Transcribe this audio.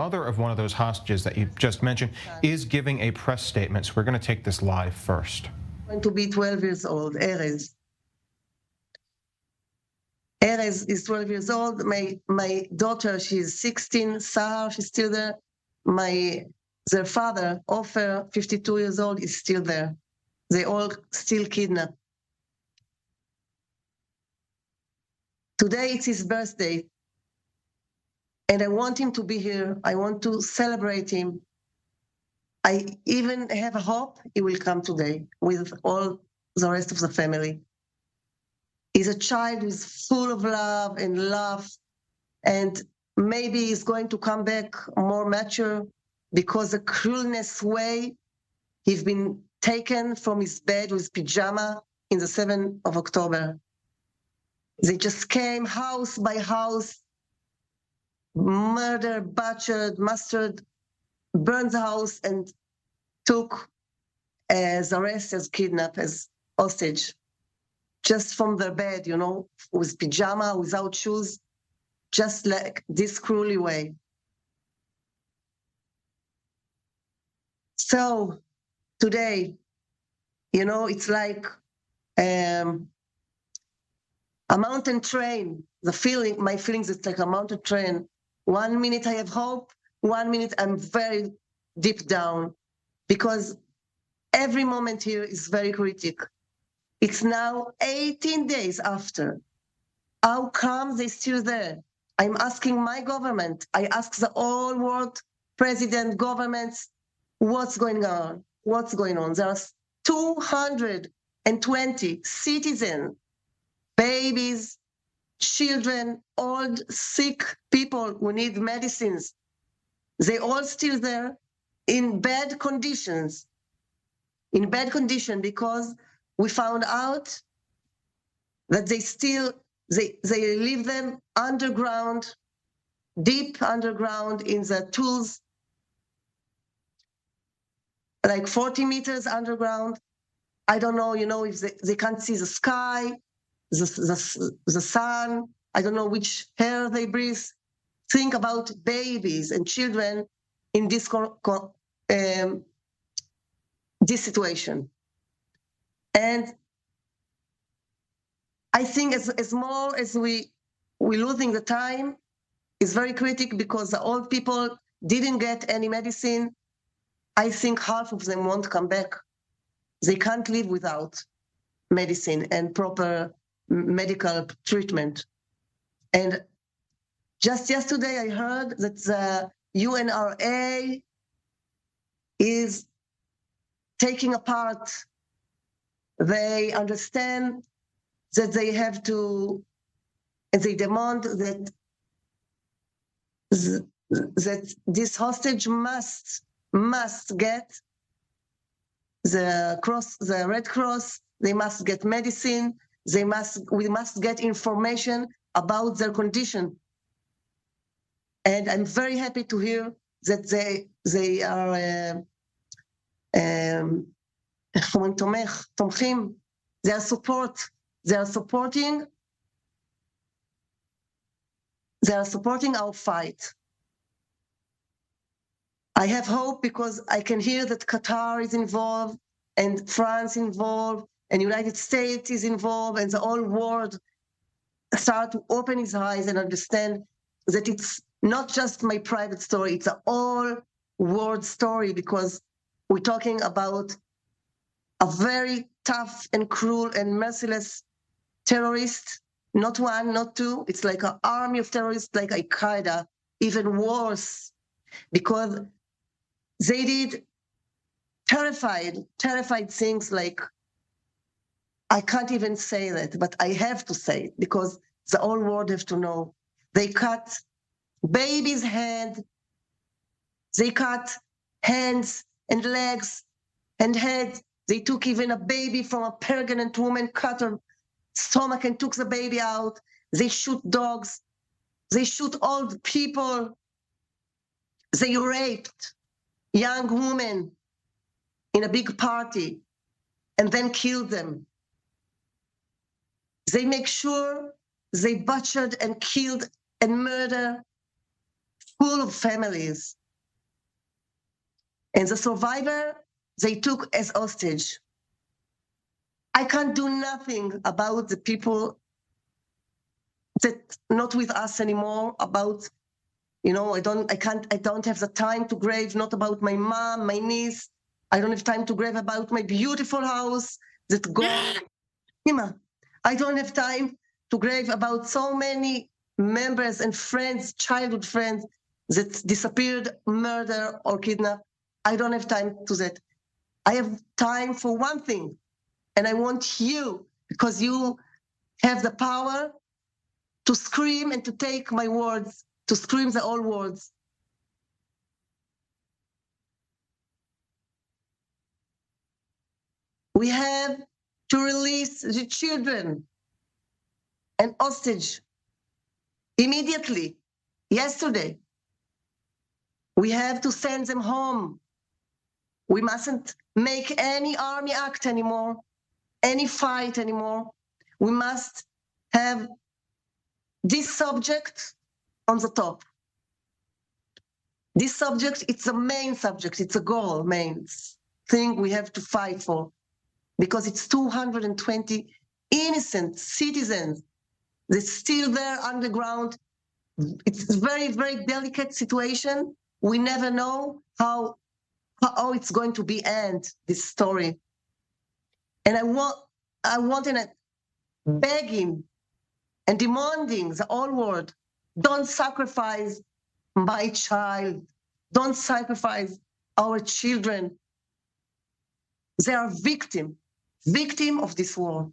mother of one of those hostages that you just mentioned is giving a press statement. So we're going to take this live first. Going to be 12 years old, Erez. Erez is 12 years old. My daughter, she's 16. Sarah, she's still there. Their father, Ofer, 52 years old, is still there. They all still kidnapped. Today it's his birthday, and I want him to be here. I want to celebrate him. I even have a hope he will come today with all the rest of the family. He's a child who's full of love and laugh, and maybe he's going to come back more mature because the cruelness way he's been taken from his bed with pajama in the 7th of October. They just came house by house, murdered, butchered, mastered, burned the house, and took as arrest, as kidnap, as hostage, just from their bed, with pajama, without shoes, just like this cruelly way. So today, it's like a mountain train. My feelings, it's like a mountain train. 1 minute I have hope, 1 minute I'm very deep down, because every moment here is very critical. It's now 18 days after. How come they're still there? I'm asking my government, I ask the whole world, president, governments, what's going on? What's going on? There are 220 citizens, babies, children, old, sick people who need medicines. They all still there in bad conditions. Because we found out that they leave them underground, deep underground in the tools, like 40 meters underground. I don't know, if they can't see the sky, the sun. I don't know which air they breathe. Think about babies and children in this situation. And I think as more as we're losing the time, it's very critical, because the old people didn't get any medicine. I think half of them won't come back. They can't live without medicine and proper medical treatment. And just yesterday, I heard that the UNRWA is taking apart. They understand that they have to, and they demand that this hostage must get the Red Cross. They must get medicine. We must get information about their condition. And I'm very happy to hear that they are תומכים. They are supporting our fight. I have hope because I can hear that Qatar is involved, and France involved, and United States is involved, and the whole world start to open its eyes and understand that it's not just my private story, it's a all world story, because we're talking about a very tough and cruel and merciless terrorist, not one, not two. It's like an army of terrorists like Al-Qaeda, even worse, because they did terrified things like, I can't even say that, but I have to say it because the whole world have to know. They cut babies' hand, they cut hands and legs and head. They took even a baby from a pregnant woman, cut her stomach and took the baby out. They shoot dogs. They shoot old people. They raped young women in a big party and then killed them. They make sure they butchered and killed and murdered full of families. And the survivor, they took as hostage. I can't do nothing about the people that not with us anymore, about, I don't have the time to grave, not about my mom, my niece. I don't have time to grave about my beautiful house that gone. Ima, I don't have time to grave about so many members and friends, childhood friends that disappeared, murdered, or kidnapped. I don't have time to that. I have time for one thing, and I want you, because you have the power to scream and to take my words, to scream the all words. We have to release the children and hostage immediately, yesterday. We have to send them home. We mustn't make any army act anymore, any fight anymore. We must have this subject on the top. This subject, it's a main subject, it's a goal, main thing we have to fight for, because it's 220 innocent citizens that's still there underground. It's a very, very delicate situation. We never know how it's going to be end, this story. And I want and begging and demanding the whole world, don't sacrifice my child. Don't sacrifice our children. They are victim of this war.